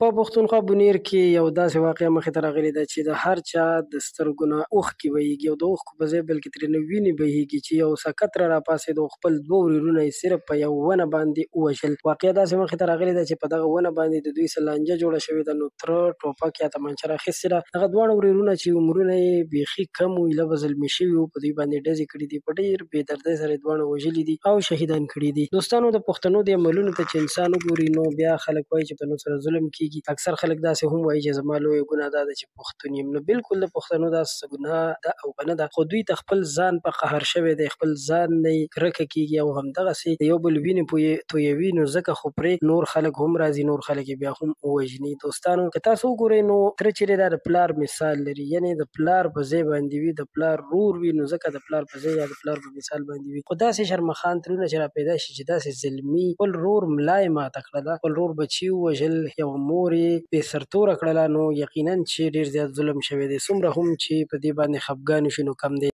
په پښتونخوا بونیر کې یو داسې واقعه مخې ته راغلې ده چې د هر چا د سترګو نه اوښکې بهیږي او د اوښکو په ځای بلکې ترېنه وینې بهیږي چې یو سکت راپاڅېد او خپل دوه ورورونه یې صرف په یو ونه باندې ووژل. واقعه داسې مخې ته راغلې ده چې په دغه ونه باندې د دوی څه لانجه جوړه شوې ده، نو تره ټوپک یا تمانچه راخیستې ده. دغه دواړه ورورونه چې عمرونه یې بیخي کم وو، ایله به زلمي شوي وو، په دوی باندې ډزې کړي دي، په ډېر بې دردۍ سره یې دواړه وژلي دي او شهیدان کړي دي. دوستانو، د پښتنو دې عملونو ته چې انسان وګوري نو بیا خلک وایي چې پښتنو سره ظلم کېږي. اکثر خلک داسې هم وایي چې زما لویه ګناه دا ده چې پښتون یم. نو بالکل د پښتنو دا څه ګناه ده او که نه ده، خو دوی ته خپل ځان په قهر شوی دی، خپل ځان نه یې کرکه کېږي او همدغسې د یو بل وینې تویوي. نو ځکه خو پرې نور خلک هم راځي، نور خلک یې بیا هم ووژني. دوستانو، که تاسو وګورئ نو تره چې دی دا د پلار مثال لري، یعنې د پلار په ځای باندې وي، د پلار رور وي، نو ځکه د پلار په ځای یا د پلار په مثال باندې وي. خو داسې شرمخان ترونه چې را پیدا شي چې داسې ظلمي خپل رور ملا یې ماته کړله، خپل رور بچي ووژل، یوه مور یې بې سرتوره کړله، نو یقینا چې ډېر زیات ظلم شوی دی. څومره هم چې په دې باندې خفګان شي نو کم دی.